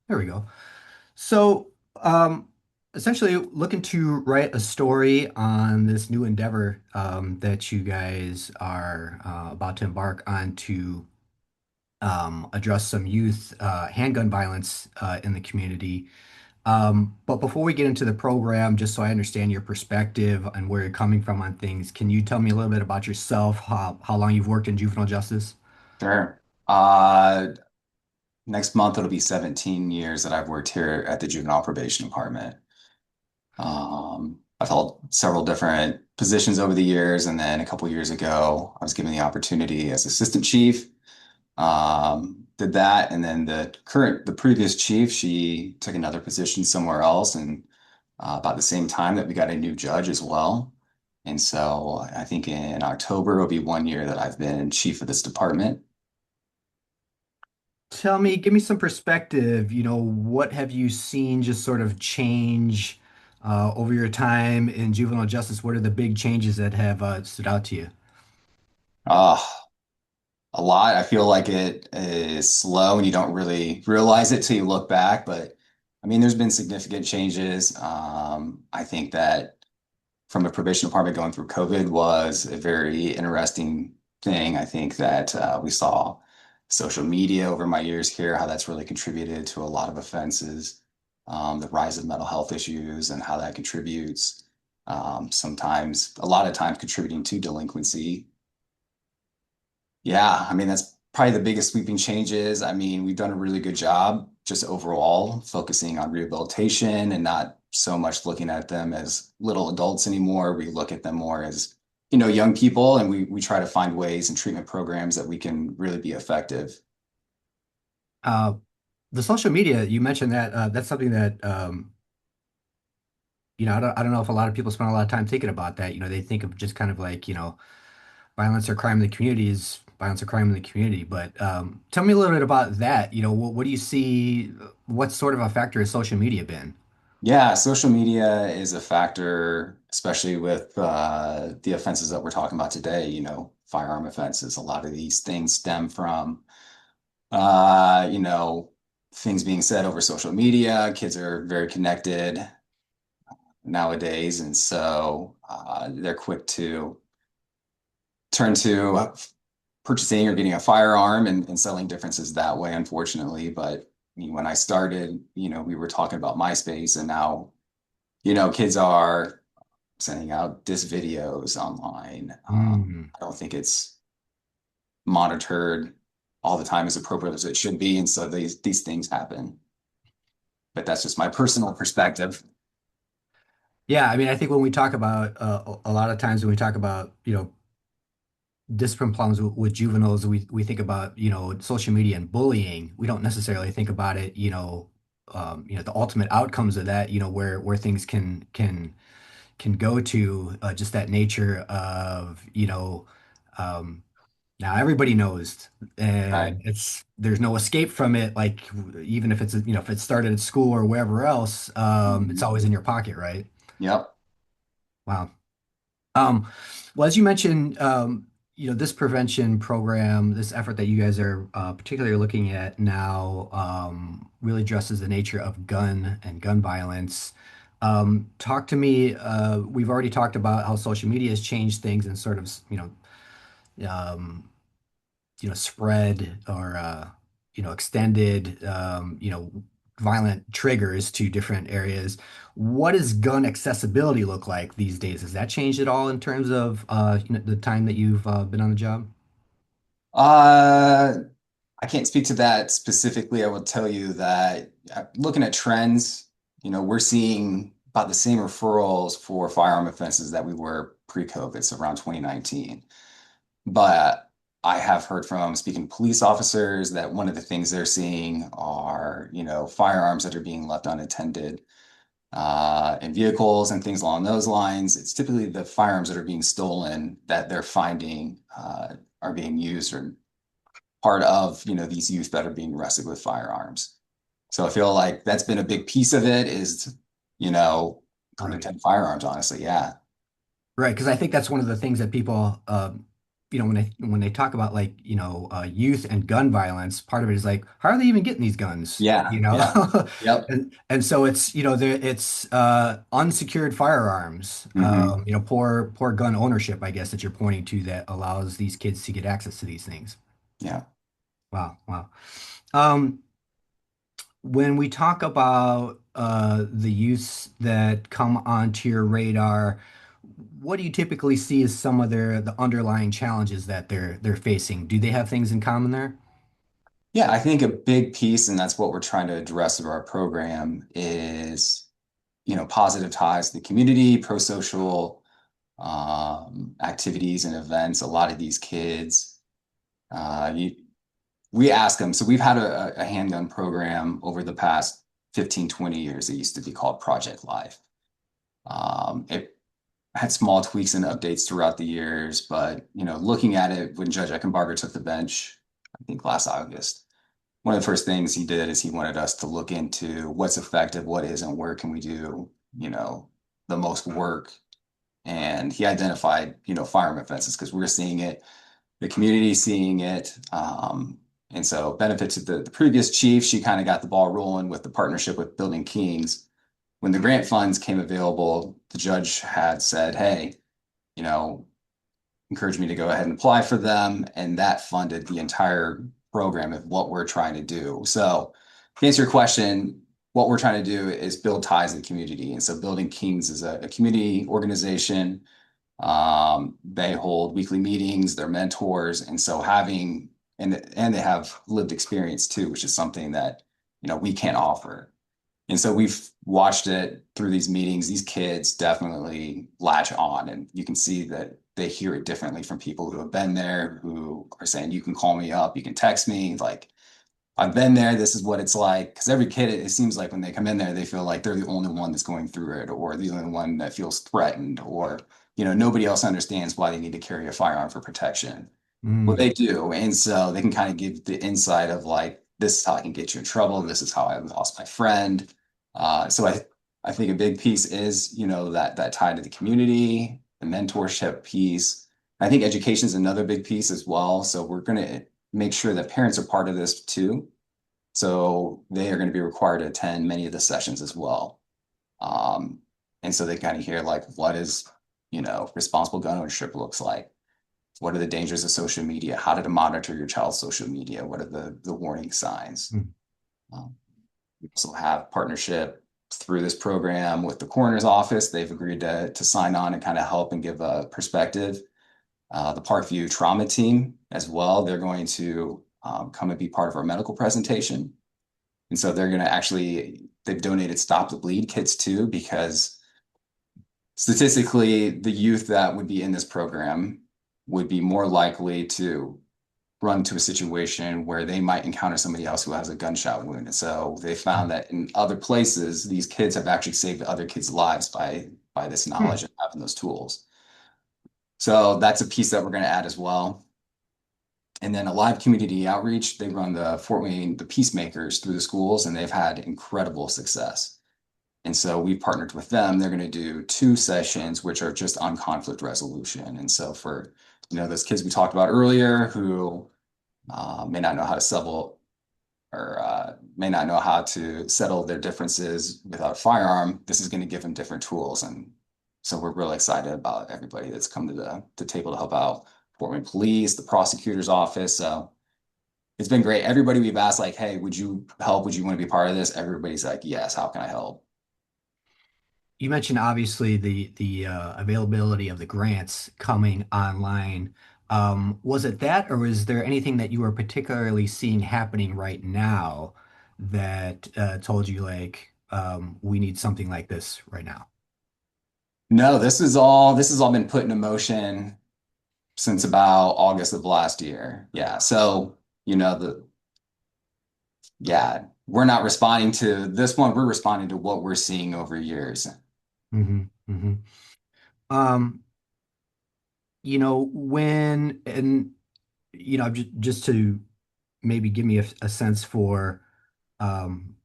There we go. So, essentially, looking to write a story on this new endeavor that you guys are about to embark on to address some youth handgun violence in the community. But before we get into the program, just so I understand your perspective and where you're coming from on things, can you tell me a little bit about yourself, how long you've worked in juvenile justice? Sure. Next month it'll be 17 years that I've worked here at the Juvenile Probation Department. I've held several different positions over the years, and then a couple years ago, I was given the opportunity as assistant chief. Did that, and then the previous chief, she took another position somewhere else, and about the same time that we got a new judge as well. And so I think in October it'll be 1 year that I've been chief of this department. Give me some perspective. What have you seen just sort of change over your time in juvenile justice? What are the big changes that have stood out to you? Uh, a lot. I feel like it is slow and you don't really realize it till you look back. But I mean, there's been significant changes. I think that from the probation department going through COVID was a very interesting thing. I think that we saw social media over my years here, how that's really contributed to a lot of offenses, the rise of mental health issues and how that contributes. Sometimes, a lot of times contributing to delinquency. Yeah, I mean, that's probably the biggest sweeping changes. I mean, we've done a really good job just overall focusing on rehabilitation and not so much looking at them as little adults anymore. We look at them more as, young people, and we try to find ways and treatment programs that we can really be effective. Uh, the social media, you mentioned that that's something that I don't know if a lot of people spend a lot of time thinking about that. They think of just kind of like, violence or crime in the community is violence or crime in the community. But tell me a little bit about that. What do you see? What sort of a factor has social media been? Yeah, social media is a factor, especially with the offenses that we're talking about today, firearm offenses. A lot of these things stem from uh, you know, things being said over social media. Kids are very connected nowadays, and so they're quick to turn to purchasing or getting a firearm and selling differences that way, unfortunately. But I mean, when I started, we were talking about MySpace, and now, kids are sending out diss videos online. Mm. I don't think it's monitored all the time as appropriate as it should be, and so these things happen. But that's just my personal perspective. Yeah, I mean, I think when we talk about a lot of times when we talk about, discipline problems with juveniles, we think about, social media and bullying. We don't necessarily think about it, the ultimate outcomes of that, where things can go to just that nature of, um, now everybody knows, Right. and there's no escape from it. Like even if it's if it started at school or wherever else, it's Mhm. always in your pocket, right? Yep. Wow. Um, well, as you mentioned, this prevention program, this effort that you guys are particularly looking at now, really addresses the nature of gun and gun violence. Talk to me. We've already talked about how social media has changed things and sort of, um, spread or extended, violent triggers to different areas. What does gun accessibility look like these days? Has that changed at all in terms of the time that you've been on the job? Uh, I can't speak to that specifically. I will tell you that looking at trends, we're seeing about the same referrals for firearm offenses that we were pre-COVID, so around 2019. But I have heard from speaking to police officers that one of the things they're seeing are, firearms that are being left unattended in vehicles and things along those lines. It's typically the firearms that are being stolen that they're finding are being used or part of, these youth that are being arrested with firearms. So I feel like that's been a big piece of it is, you know, Right. unattended firearms, honestly. Yeah. Right, because I think that's one of the things that people, when they talk about like, youth and gun violence, part of it is like, how are they even getting these guns? Yeah, yeah, yep. And so it's, it's unsecured firearms, Hmm. poor gun ownership, I guess, that you're pointing to that allows these kids to get access to these things. Yeah. Wow, wow. Um, when we talk about the youths that come onto your radar, what do you typically see as some of the underlying challenges that they're facing? Do they have things in common there? Yeah, I think a big piece, and that's what we're trying to address through our program, is, positive ties to the community, pro-social activities and events. A lot of these kids, you, we ask them. So we've had a handgun program over the past 15, 20 years. It used to be called Project Life. It had small tweaks and updates throughout the years, but looking at it when Judge Eckenbarger took the bench, I think last August, one of the first things he did is he wanted us to look into what's effective, what isn't, where can we do, the most work. And he identified, firearm offenses because we're seeing it, the community seeing it. And so benefit to the previous chief, she kind of got the ball rolling with the partnership with Building Kings. When the grant funds came available, the judge had said, hey, you know, encouraged me to go ahead and apply for them. And that funded the entire program of what we're trying to do. So to answer your question, what we're trying to do is build ties in the community. And so Building Kings is a community organization. They hold weekly meetings, they're mentors. And so and they have lived experience too, which is something that, we can't offer. And so we've watched it through these meetings. These kids definitely latch on, and you can see that they hear it differently from people who have been there, who are saying, you can call me up, you can text me. Like, I've been there. This is what it's like. Because every kid, it seems like when they come in there, they feel like they're the only one that's going through it, or the only one that feels threatened, or, nobody else understands why they need to carry a firearm for protection. Well, Mm, they do. And so they can kind of give the insight of like, this is how I can get you in trouble. This is how I lost my friend. So I think a big piece is, that tie to the community, the mentorship piece. I think education is another big piece as well. So we're going to make sure that parents are part of this too. So they are going to be required to attend many of the sessions as well. Um, and so they kind of hear like, what is, responsible gun ownership looks like. What are the dangers of social media? How to monitor your child's social media? What are the warning signs? mm, Um, we also have partnership through this program with the coroner's office. They've agreed to sign on and kind of help and give a perspective. The Parkview trauma team as well. They're going to come and be part of our medical presentation. And so they're going to they've donated Stop the Bleed kits too, because statistically, the youth that would be in this program would be more likely to run into a situation where they might encounter somebody else who has a gunshot wound. And so they found that in other places, these kids have actually saved other kids' lives by this mm. knowledge and having those tools. So that's a piece that we're going to add as well. And then a live community outreach. They run the Fort Wayne, the Peacemakers through the schools, and they've had incredible success. And so we partnered with them. They're going to do 2 sessions, which are just on conflict resolution. And so for, those kids we talked about earlier who may not know how to settle or may not know how to settle their differences without a firearm, this is going to give them different tools. And so we're really excited about everybody that's come to the table to help out. Fort Wayne Police, the prosecutor's office. So it's been great. Everybody we've asked, like, hey, would you help? Would you want to be part of this? Everybody's like, yes, how can I help? You mentioned obviously the availability of the grants coming online. Was it that, or is there anything that you are particularly seeing happening right now that told you like we need something like this right now? No, this has all been put into motion since about August of last year. Yeah. So, the yeah, we're not responding to this one, we're responding to what we're seeing over years. Hmm, hmm. Um, when and just to maybe give me a sense for um,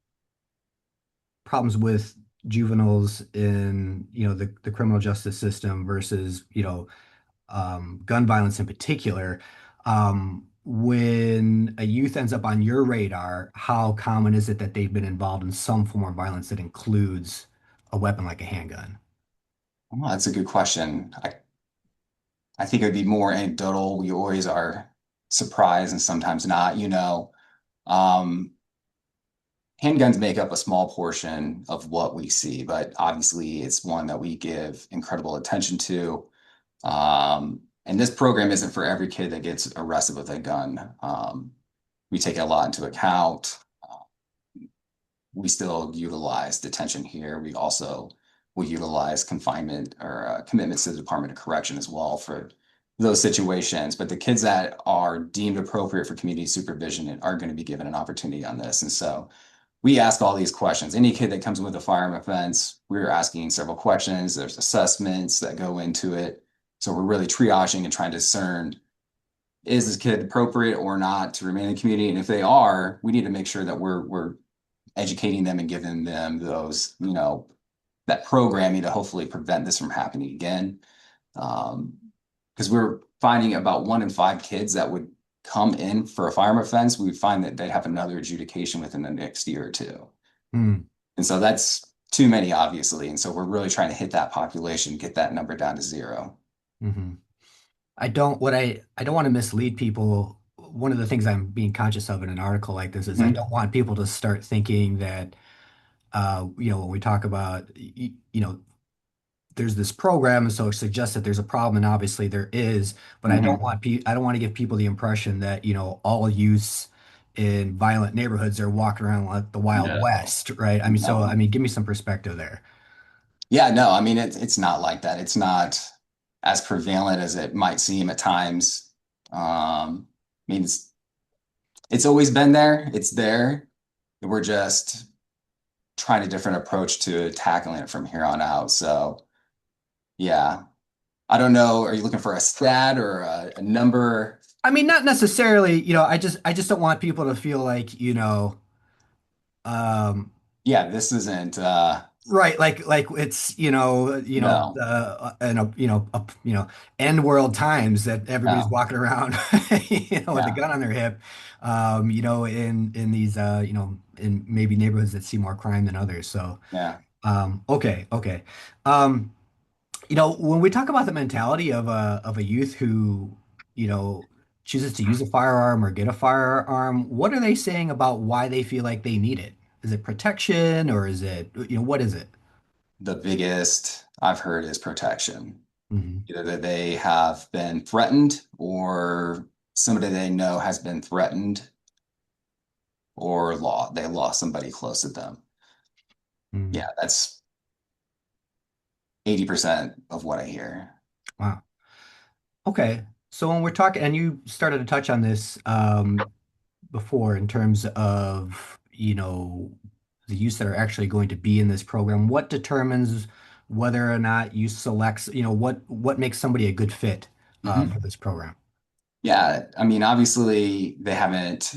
problems with juveniles in the criminal justice system versus gun violence in particular. When a youth ends up on your radar, how common is it that they've been involved in some form of violence that includes a weapon like a handgun? Oh, that's a good question. I think it would be more anecdotal. We always are surprised and sometimes not, you know. Um, Handguns make up a small portion of what we see, but obviously it's one that we give incredible attention to. And this program isn't for every kid that gets arrested with a gun. We take a lot into account. We still utilize detention here. We also will utilize confinement or commitments to the Department of Correction as well for those situations. But the kids that are deemed appropriate for community supervision are going to be given an opportunity on this. And so we ask all these questions. Any kid that comes in with a firearm offense, we're asking several questions. There's assessments that go into it. So we're really triaging and trying to discern, is this kid appropriate or not to remain in the community? And if they are, we need to make sure that we're educating them and giving them those, that programming to hopefully prevent this from happening again. Because we're finding about 1 in 5 kids that would come in for a firearm offense, we find that they'd have another adjudication within the next year or two. Hmm. And so that's too many, obviously. And so we're really trying to hit that population, get that number down to zero. Hmm. I don't want to mislead people. One of the things I'm being conscious of in an article like this is I Mhm. don't want people to start thinking that, when we talk about, there's this program, and so it suggests that there's a problem, and obviously there is, but Mhm. I don't want to give people the impression that, all youths in violent neighborhoods are walking around like the Wild No, West, right? I no. mean, give me some perspective there. Yeah, no, I mean, it's not like that. It's not as prevalent as it might seem at times. I mean, it's always been there. It's there. We're just trying a different approach to tackling it from here on out. So, yeah, I don't know. Are you looking for a stat or a number? I mean, not necessarily, I just don't want people to feel like, um, Yeah, this isn't, right, like it's no, end world times that everybody's no, walking around with a yeah, gun on their hip, in these in maybe neighborhoods that see more crime than others. So yeah. okay. Um, when we talk about the mentality of a youth who you know chooses to use a firearm or get a firearm, what are they saying about why they feel like they need it? Is it protection or is it, what is it? The biggest I've heard is protection. Hmm. Either that they have been threatened or somebody they know has been threatened or they lost somebody close to them. Hmm. Yeah, that's 80% of what I hear. Wow. Okay. So when we're talking, and you started to touch on this before in terms of, the youths that are actually going to be in this program, what determines whether or not you select, what makes somebody a good fit for Mhm. this program? Yeah, I mean, obviously they haven't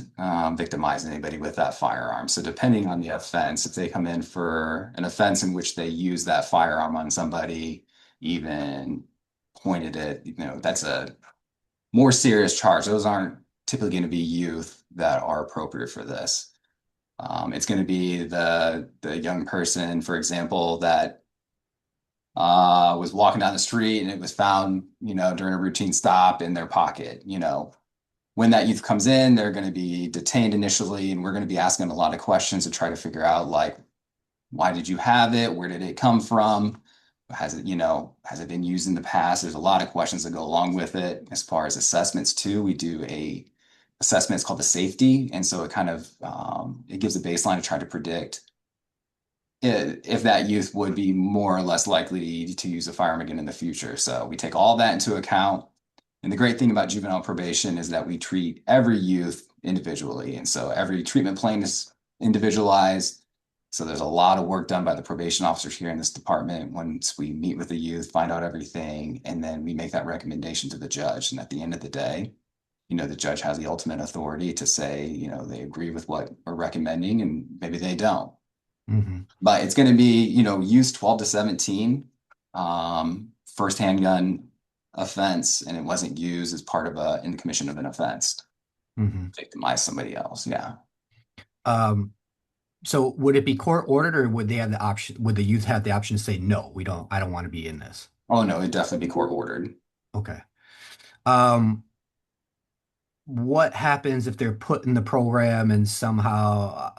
victimized anybody with that firearm. So depending on the offense, if they come in for an offense in which they use that firearm on somebody, even pointed it, that's a more serious charge. Those aren't typically going to be youth that are appropriate for this. It's going to be the young person, for example, that was walking down the street and it was found, during a routine stop in their pocket. When that youth comes in, they're going to be detained initially, and we're going to be asking a lot of questions to try to figure out, like, why did you have it? Where did it come from? Has it been used in the past? There's a lot of questions that go along with it. As far as assessments too, we do a assessment. It's called the safety, and so it kind of it gives a baseline to try to predict if that youth would be more or less likely to use a firearm again in the future. So we take all that into account. And the great thing about juvenile probation is that we treat every youth individually. And so every treatment plan is individualized. So there's a lot of work done by the probation officers here in this department once we meet with the youth, find out everything, and then we make that recommendation to the judge. And at the end of the day, the judge has the ultimate authority to say, they agree with what we're recommending and maybe they don't. Hmm. But it's going to be, youth 12 to 17, first handgun. offense and it wasn't used as part of in the commission of an offense, Hmm. victimize somebody else. Yeah. Um, so would it be court ordered, or would they have the option, would the youth have the option to say, no, I don't want to be in this? Oh no, it'd definitely be court ordered. Okay. Um, what happens if they're put in the program and somehow,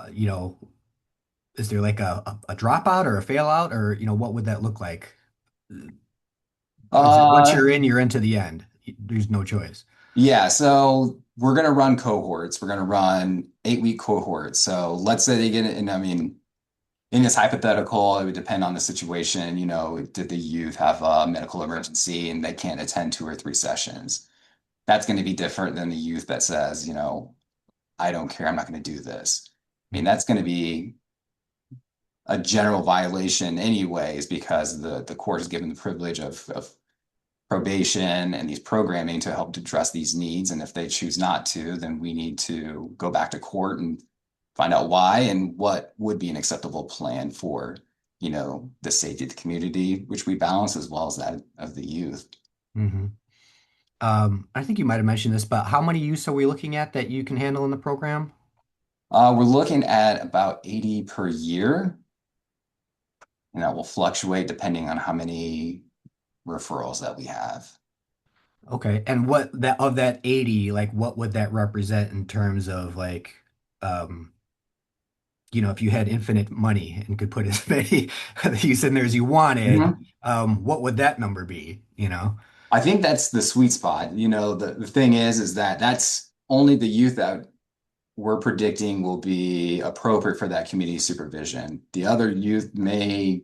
is there like a dropout or a fail out, or, what would that look like? Is it once Uh, you're in, you're into the end? There's no choice. yeah, so we're gonna run cohorts. We're gonna run 8-week cohorts. So let's say they get it, and I mean, in this hypothetical, it would depend on the situation. Did the youth have a medical emergency and they can't attend 2 or 3 sessions? That's going to be different than the youth that says, I don't care, I'm not going to do this. I mean, Mhm. that's going to be a general violation anyways, because the court is given the privilege of probation and these programming to help address these needs. And if they choose not to, then we need to go back to court and find out why and what would be an acceptable plan for, the safety of the community, which we balance as well as that of the youth. Mhm. I think you might have mentioned this, but how many youths are we looking at that you can handle in the program? We're looking at about 80 per year, and that will fluctuate depending on how many referrals that we have. Okay. And what that of that 80, like what would that represent in terms of like, um, if you had infinite money and could put as many youths in there as you wanted, Mhm. what would that number be, I think that's the sweet spot. The thing is that that's only the youth that we're predicting will be appropriate for that community supervision. The other youth may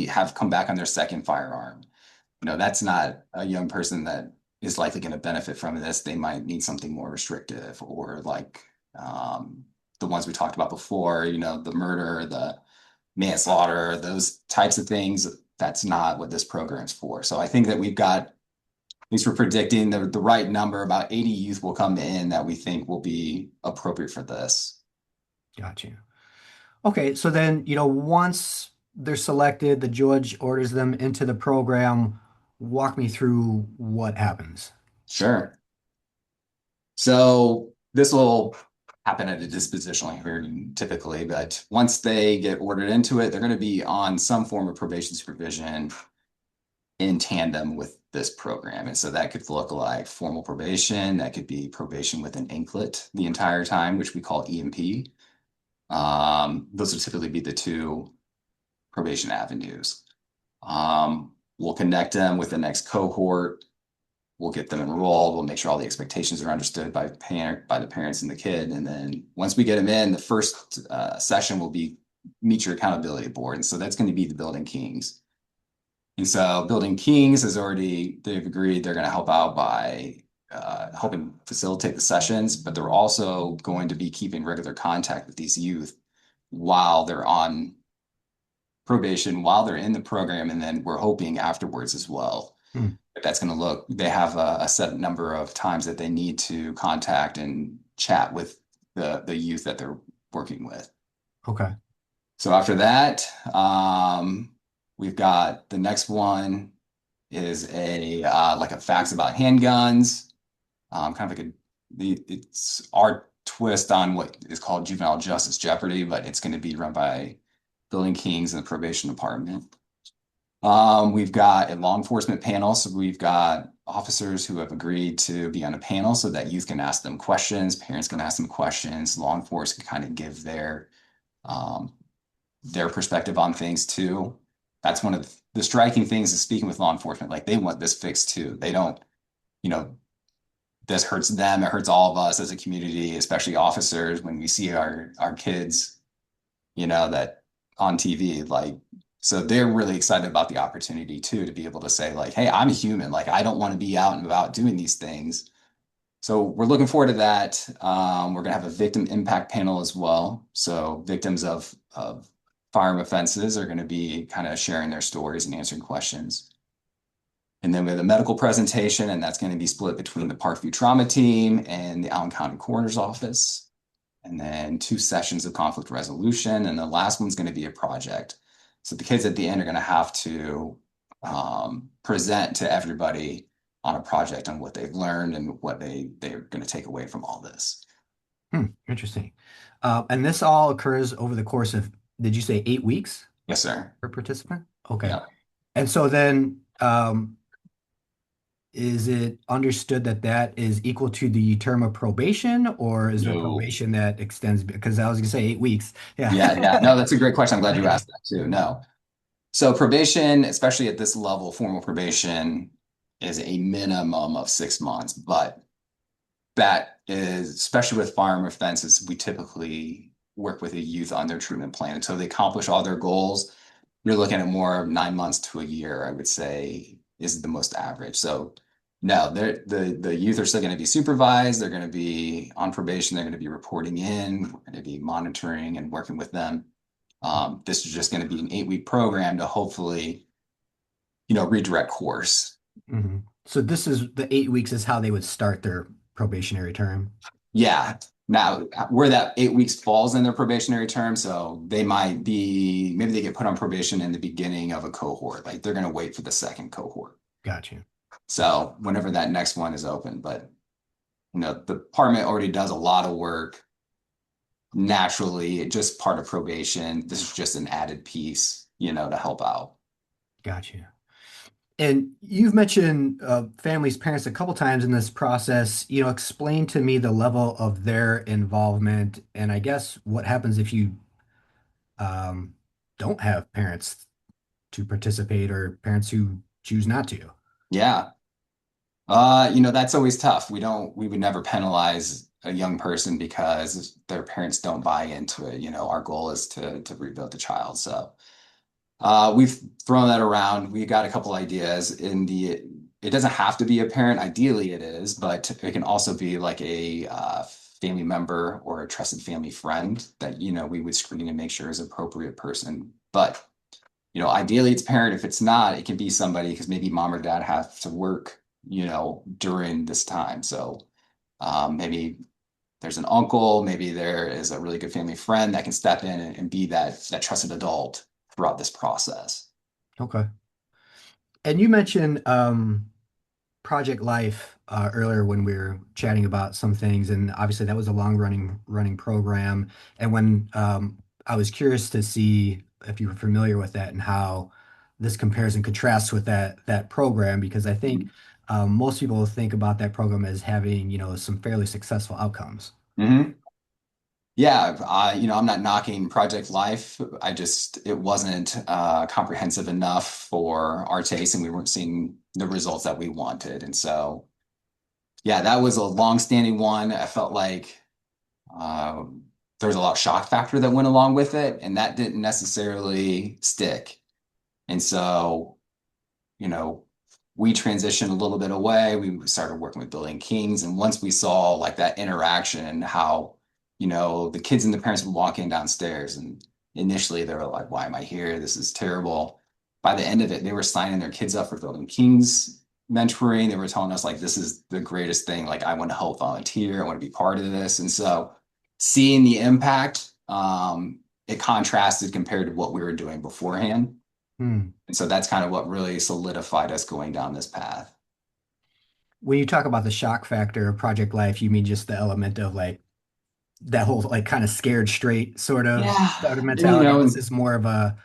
have come back on their second firearm. That's not a young person that is likely going to benefit from this. They might need something more restrictive, or like the ones we talked about before, the murder, the manslaughter, those types of things. That's not what this program's for. So I think that we've got, at least we're predicting the right number, about 80 youth will come in that we think will be appropriate for this. Got you. Okay, so then, once they're selected, the judge orders them into the program. Walk me through what happens. Sure. So this will happen at a dispositional hearing typically, but once they get ordered into it, they're going to be on some form of probation supervision in tandem with this program. And so that could look like formal probation, that could be probation with an anklet the entire time, which we call EMP. Those would typically be the two probation avenues. We'll connect them with the next cohort. We'll get them enrolled. We'll make sure all the expectations are understood by the parents and the kid. And then once we get them in, the first session will be meet your accountability board. And so that's going to be the Building Kings. And so Building Kings they've agreed they're going to help out by helping facilitate the sessions, but they're also going to be keeping regular contact with these youth while they're on probation, while they're in the program, and then we're hoping afterwards as well. Hmm, But that's going to look, they have a set number of times that they need to contact and chat with the youth that they're working with. okay. So after that, we've got the next one is a like a facts about handguns, kind of like it's our twist on what is called juvenile justice jeopardy, but it's going to be run by Building Kings and the probation department. We've got a law enforcement panel, so we've got officers who have agreed to be on a panel so that youth can ask them questions, parents can ask them questions, law enforcement can kind of give um, their perspective on things too. That's one of the striking things is speaking with law enforcement. Like they want this fixed too. They don't, you know, this hurts them. It hurts all of us as a community, especially officers when we see our kids, that on TV. Like, so they're really excited about the opportunity too to be able to say like, hey, I'm a human. Like I don't want to be out and about doing these things. So we're looking forward to that. We're going to have a victim impact panel as well. So victims of firearm offenses are going to be kind of sharing their stories and answering questions. And then we have a medical presentation, and that's going to be split between the Parkview Trauma Team and the Allen County Coroner's Office. And then 2 sessions of conflict resolution. And the last one's going to be a project. So the kids at the end are going to have to present to everybody on a project on what they've learned and what they're going to take away from all this. Interesting. And this all occurs over the course of, did you say 8 weeks Yes, sir. per participant? Okay. Yeah. And so then, is it understood that that is equal to the term of probation, or is there No. probation that extends? Because I was gonna say 8 weeks. Yeah. Yeah, yeah. No, that's a great question. I'm glad you asked that too. No. So probation, especially at this level, formal probation is a minimum of 6 months, but that is, especially with firearm offenses, we typically work with a youth on their treatment plan until they accomplish all their goals. You're looking at more of 9 months to a year, I would say, is the most average. So no, the youth are still going to be supervised. They're going to be on probation. They're going to be reporting in. We're going to be monitoring and working with them. This is just going to be an 8-week program to hopefully, redirect course. Mhm. So this is the 8 weeks is how they would start their probationary term. Yeah. Now, where that 8 weeks falls in their probationary term, so they might be, maybe they get put on probation in the beginning of a cohort. Like they're going to wait for the second cohort. Got you. So whenever that next one is open, but the department already does a lot of work naturally, just part of probation. This is just an added piece, to help out. Got you. And you've mentioned families, parents a couple times in this process. Explain to me the level of their involvement, and I guess what happens if you um, don't have parents to participate or parents who choose not to. Yeah. That's always tough. We would never penalize a young person because their parents don't buy into it. Our goal is to rebuild the child. So we've thrown that around. We got a couple ideas it doesn't have to be a parent. Ideally it is, but it can also be like a family member or a trusted family friend that, we would screen and make sure is an appropriate person. But ideally it's parent. If it's not, it can be somebody because maybe mom or dad have to work, during this time. So maybe there's an uncle, maybe there is a really good family friend that can step in and be that trusted adult throughout this process. Okay. And you mentioned Project Life earlier when we were chatting about some things, and obviously that was a long running program. And when I was curious to see if you were familiar with that and how this compares and contrasts with that program, because I think most people think about that program as having, some fairly successful outcomes. Mm-hmm. Yeah, I'm not knocking Project Life. It wasn't comprehensive enough for our taste, and we weren't seeing the results that we wanted. And so, yeah, that was a long-standing one. I felt like there was a lot of shock factor that went along with it, and that didn't necessarily stick. And so, you know, we transitioned a little bit away. We started working with Building Kings. And once we saw like that interaction and how, the kids and the parents would walk in downstairs and initially they were like, why am I here? This is terrible. By the end of it, they were signing their kids up for Building Kings mentoring. They were telling us like, this is the greatest thing. Like, I want to help volunteer. I want to be part of this. And so seeing the impact, it contrasted compared to what we were doing beforehand. Hmm. And so that's kind of what really solidified us going down this path. When you talk about the shock factor of Project Life, you mean just the element of like that whole like kind of scared straight sort of Yeah, mentality. And this is more of a,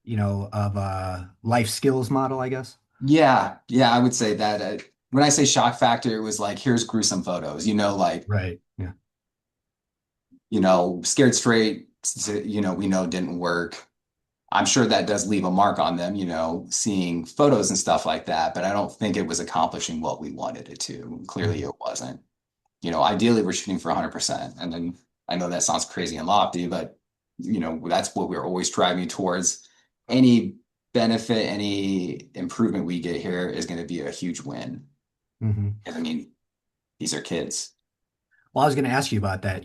of a life skills model, I guess. yeah, I would say that. When I say shock factor, it was like, here's gruesome photos, like, Right. Yeah. scared straight, we know didn't work. I'm sure that does leave a mark on them, seeing photos and stuff like that, but I don't think it was accomplishing what we wanted it to. Clearly Mhm. it wasn't. Ideally we're shooting for 100%. And then I know that sounds crazy and lofty, but that's what we're always striving towards. Any benefit, any improvement we get here is going to be a huge win. Mhm. And I mean, these are kids. Well, I was going to ask you about that.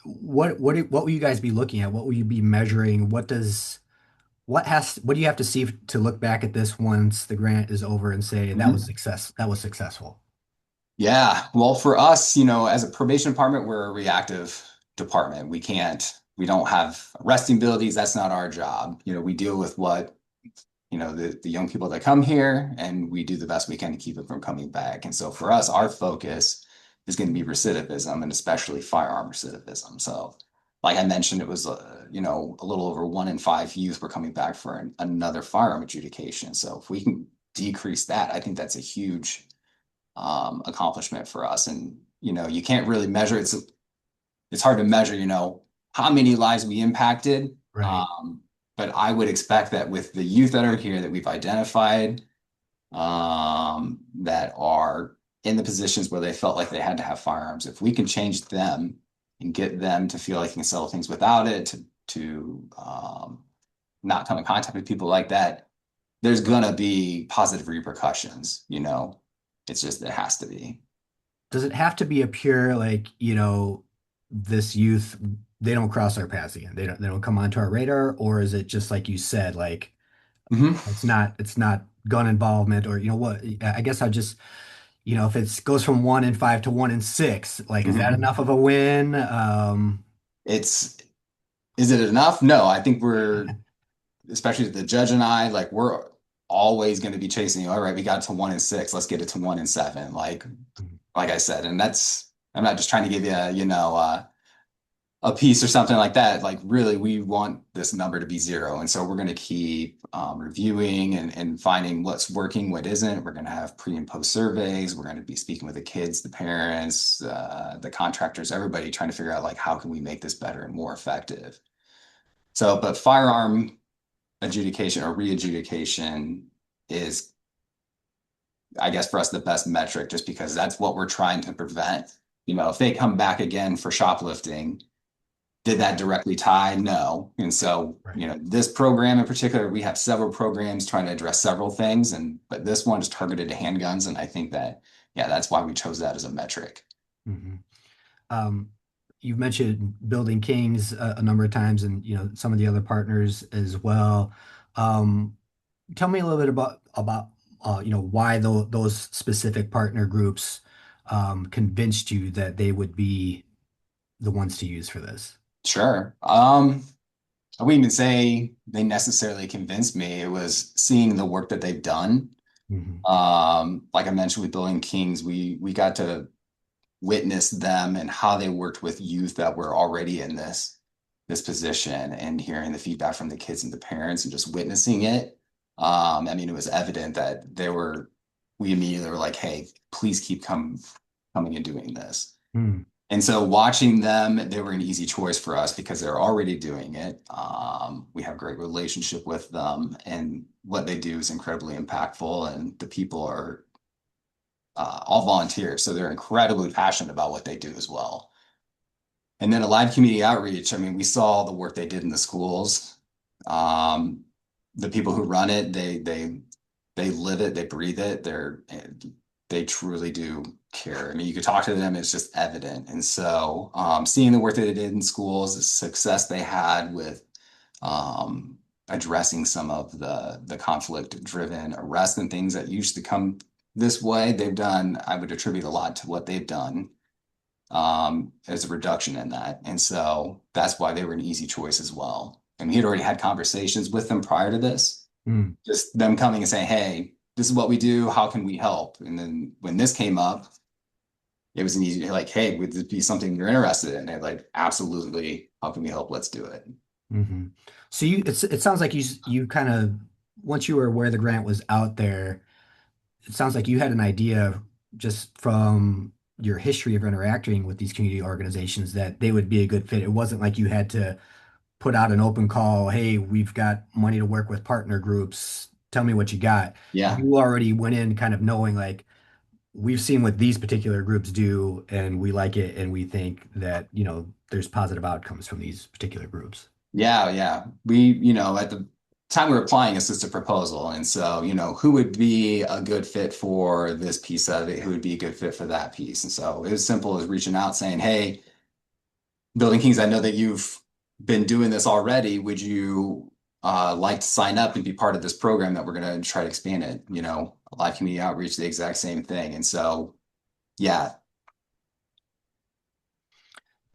What will you guys be looking at? What will you be measuring? What do you have to see to look back at this once the grant is over and say that was Mhm. success, that was successful? Yeah. Well, for us, as a probation department, we're a reactive department. We don't have arresting abilities. That's not our job. We deal with what, the young people that come here, and we do the best we can to keep them from coming back. And so for us, our focus is going to be recidivism, and especially firearm recidivism. So like I mentioned, it was a little over 1 in 5 youth were coming back for another firearm adjudication. So if we can decrease that, I think that's a huge accomplishment for us. And you can't really measure it's hard to measure, how many lives we impacted. Right. But I would expect that with the youth that are here that we've identified, that are in the positions where they felt like they had to have firearms, if we can change them and get them to feel like they can settle things without it, to not come in contact with people like that, there's gonna be positive repercussions. It's just it has to be. Does it have to be a pure like, this youth, they don't cross our paths again. They don't come onto our radar, or is it just like you said, like Mhm. it's not gun involvement or what? I guess I just, if it goes from 1 in 5 to 1 in 6, like is that Mhm. enough of a win? It's Is it enough? No, I think we're, especially the judge and I, like we're always going to be chasing. All right, we got to 1 in 6. Let's get it to 1 in 7. Like I said, and I'm not just trying to give you a piece or something like that. Like really, we want this number to be zero, and so we're going to keep reviewing and finding what's working, what isn't. We're going to have pre and post surveys. We're going to be speaking with the kids, the parents, the contractors, everybody, trying to figure out like how can we make this better and more effective. So, but firearm adjudication or re-adjudication is, I guess, for us the best metric, just because that's what we're trying to prevent. If they come back again for shoplifting, did that directly tie? No. And so, Right. this program in particular, we have several programs trying to address several things, but this one is targeted to handguns, and I think that, yeah, that's why we chose that as a metric. Mhm. Um, you've mentioned Building Kings a number of times, and some of the other partners as well. Um, Tell me a little bit about why those specific partner groups convinced you that they would be the ones to use for this. Sure. I wouldn't even say they necessarily convinced me. It was seeing the work that they've done. Hmm. Like I mentioned with Building Kings, we got to witness them and how they worked with youth that were already in this position, and hearing the feedback from the kids and the parents and just witnessing it. I mean, it was evident that we immediately were like, hey, please keep coming and doing this. Mm. And so watching them, they were an easy choice for us because they're already doing it. We have a great relationship with them, and what they do is incredibly impactful. And the people are all volunteers, so they're incredibly passionate about what they do as well. And then a live community outreach. I mean, we saw the work they did in the schools. Um, the people who run it, they live it, they breathe it. They truly do care. I mean, you could talk to them; it's just evident. And so, seeing the work that they did in schools, the success they had with addressing some of the conflict-driven arrests and things that used to come this way, they've done. I would attribute a lot to what they've done as a reduction in that. And so that's why they were an easy choice as well. And we had already had conversations with them prior to this, Mm. just them coming and saying, hey, this is what we do. How can we help? And then when this came up, it was an easy, like, hey, would this be something you're interested in? And they're like, absolutely. How can we help? Let's do it. Hmm. So it sounds like you kind of, once you were aware the grant was out there, it sounds like you had an idea just from your history of interacting with these community organizations that they would be a good fit. It wasn't like you had to put out an open call, hey, we've got money to work with partner groups. Tell me what you got. Yeah. You already went in kind of knowing like we've seen what these particular groups do and we like it and we think that, there's positive outcomes from these particular groups. Yeah. Yeah. At the time we were applying, it's just a proposal. And so, who would be a good fit for this piece of it? Who would be a good fit for that piece? And so it was simple as reaching out saying, hey, Building Kings, I know that you've been doing this already. Would you like to sign up and be part of this program that we're going to try to expand it? Live community outreach, the exact same thing. And so, yeah,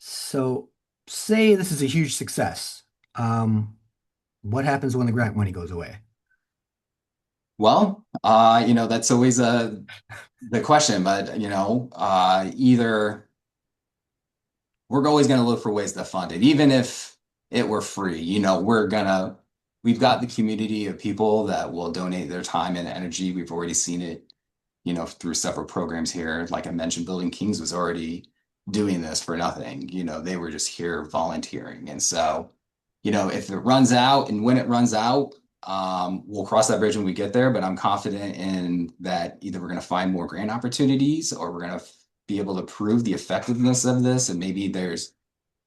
So say this is a huge success. Um, what happens when the grant money goes away? Well, that's always the question, but either we're always going to look for ways to fund it, even if it were free. We've got the community of people that will donate their time and energy. We've already seen it, through several programs here. Like I mentioned, Building Kings was already doing this for nothing. They were just here volunteering. And so, if it runs out and when it runs out, we'll cross that bridge when we get there. But I'm confident in that either we're going to find more grant opportunities or we're going to be able to prove the effectiveness of this. And maybe there's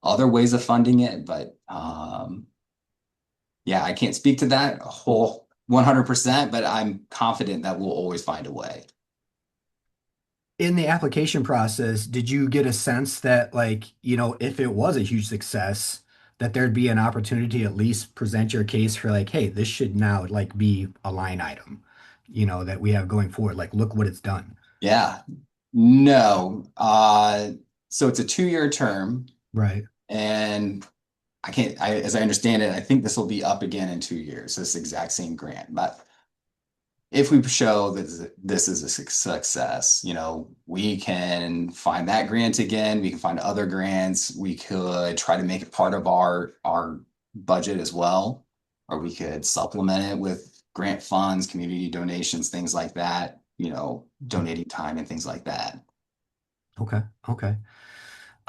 other ways of funding it. But yeah, I can't speak to that a whole 100%, but I'm confident that we'll always find a way. In the application process, did you get a sense that, like, if it was a huge success, that there'd be an opportunity to at least present your case for like, hey, this should now like be a line item, that we have going forward. Like, look what it's done. Yeah, no. So it's a 2-year term, Right. and as I understand it, I think this will be up again in 2 years, this exact same grant. But if we show that this is a success, we can find that grant again. We can find other grants. We could try to make it part of our budget as well, or we could supplement it with grant funds, community donations, things like that, donating time and things like that. Okay. Okay.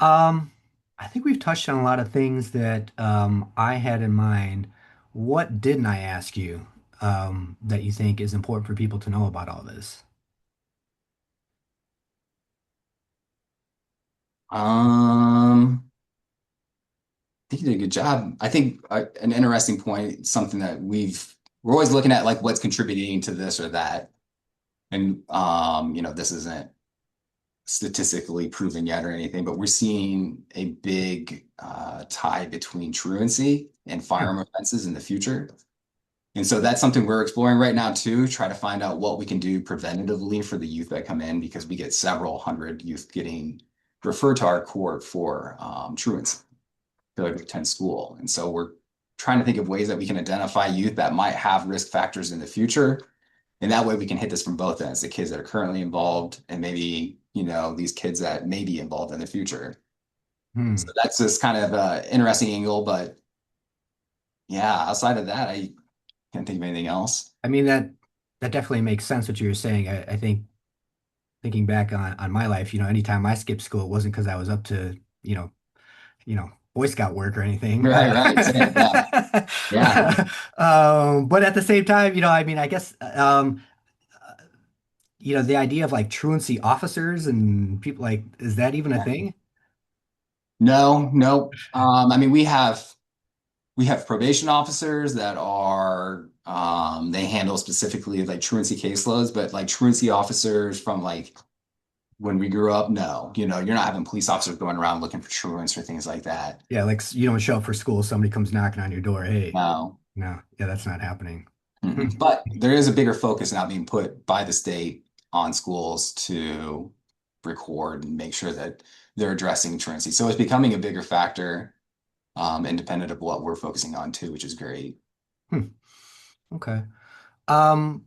Um, I think we've touched on a lot of things that I had in mind. What didn't I ask you that you think is important for people to know about all this? I think you did a good job. I think an interesting point, something that we're always looking at, like what's contributing to this or that. And this isn't statistically proven yet or anything, but we're seeing a big tie between truancy and Yeah. firearm offenses in the future. And so that's something we're exploring right now too, try to find out what we can do preventatively for the youth that come in, because we get several hundred youth getting referred to our court for truancy, failure to attend school. And so we're trying to think of ways that we can identify youth that might have risk factors in the future. And that way we can hit this from both ends, the kids that are currently involved and maybe, these kids that may be involved in the future. So Hmm. that's just kind of an interesting angle. But yeah, outside of that, I can't think of anything else. I mean that definitely makes sense what you were saying. I think thinking back on my life, anytime I skipped school, it wasn't because I was up to, Boy Scout work or anything. Right, right. Same. Yeah. Yeah. But at the same time, I mean, I guess, the idea of like truancy officers and people like, is that even a Yeah. thing? No, no. I mean, we have probation officers that are they handle specifically like truancy caseloads, but like truancy officers from like when we grew up, no, you're not having police officers going around looking for truants or things like that. Yeah, like you don't show up for school, somebody comes knocking on your door. Hey, No. no, yeah, that's not happening. Hmm. Mm-mm. But there is a bigger focus now being put by the state on schools to record and make sure that they're addressing truancy. So it's becoming a bigger factor, independent of what we're focusing on too, which is great. Hmm. Okay. Um,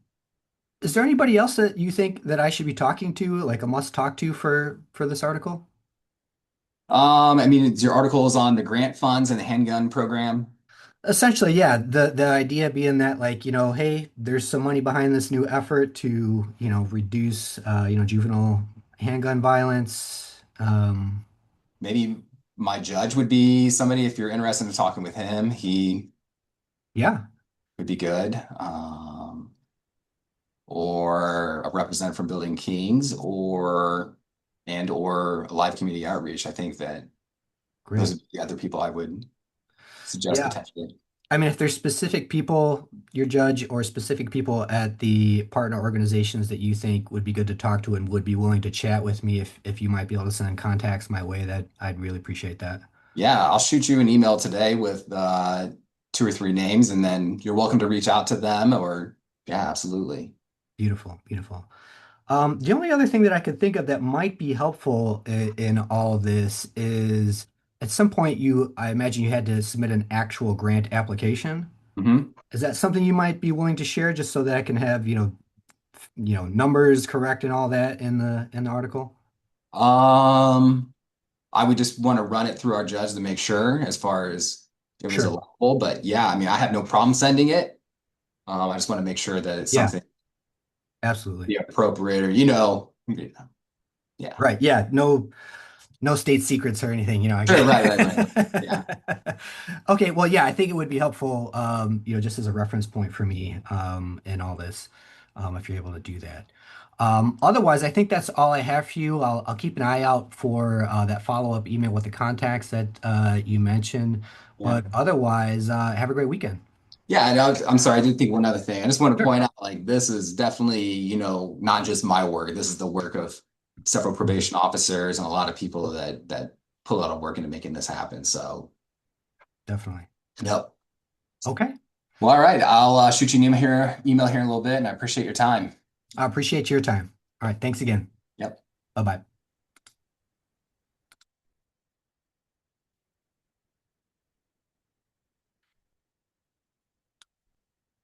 is there anybody else that you think that I should be talking to, like a must talk to for this article? I mean, your article is on the grant funds and the handgun program. Essentially, yeah. The idea being that, like, hey, there's some money behind this new effort to, reduce juvenile handgun violence. Maybe my judge would be somebody if you're interested in talking with him. He Yeah, would be good. Or a representative from Building Kings or live community outreach. I think that those great. would be the other people I would suggest Yeah. potentially. I mean, if there's specific people, your judge, or specific people at the partner organizations that you think would be good to talk to and would be willing to chat with me, if you might be able to send contacts my way, that I'd really appreciate that. Yeah, I'll shoot you an email today with 2 or 3 names, and then you're welcome to reach out to them. Or yeah, absolutely. Beautiful, beautiful. The only other thing that I could think of that might be helpful in all of this is at some point I imagine you had to submit an actual grant application. Hmm. Is that something you might be willing to share just so that I can have, numbers correct and all that in the article? Um, I would just want to run it through our judge to make sure as far as it was Sure. allowable. But yeah, I mean, I have no problem sending it. I just want to make sure that it's Yeah, something absolutely. the appropriate or yeah. Right. Yeah. No state secrets or anything, I Sure, right. Yeah, get. Okay, well, yeah, I think it would be helpful, just as a reference point for me, in all this, if you're able to do that. Otherwise, I think that's all I have for you. I'll keep an eye out for that follow-up email with the contacts that you mentioned. yeah. But otherwise, have a great weekend. Yeah, and I'm sorry, I did think one other thing. I just want to Sure. point out, like, this is definitely, not just my work. This is the work of several Mhm. probation officers and a lot of people that put a lot of work into making this happen. So, Definitely. yep. Okay. Well, all right. I'll shoot you an email here in a little bit, and I appreciate your time. I appreciate your time. All right. Thanks again. Yep. Bye-bye.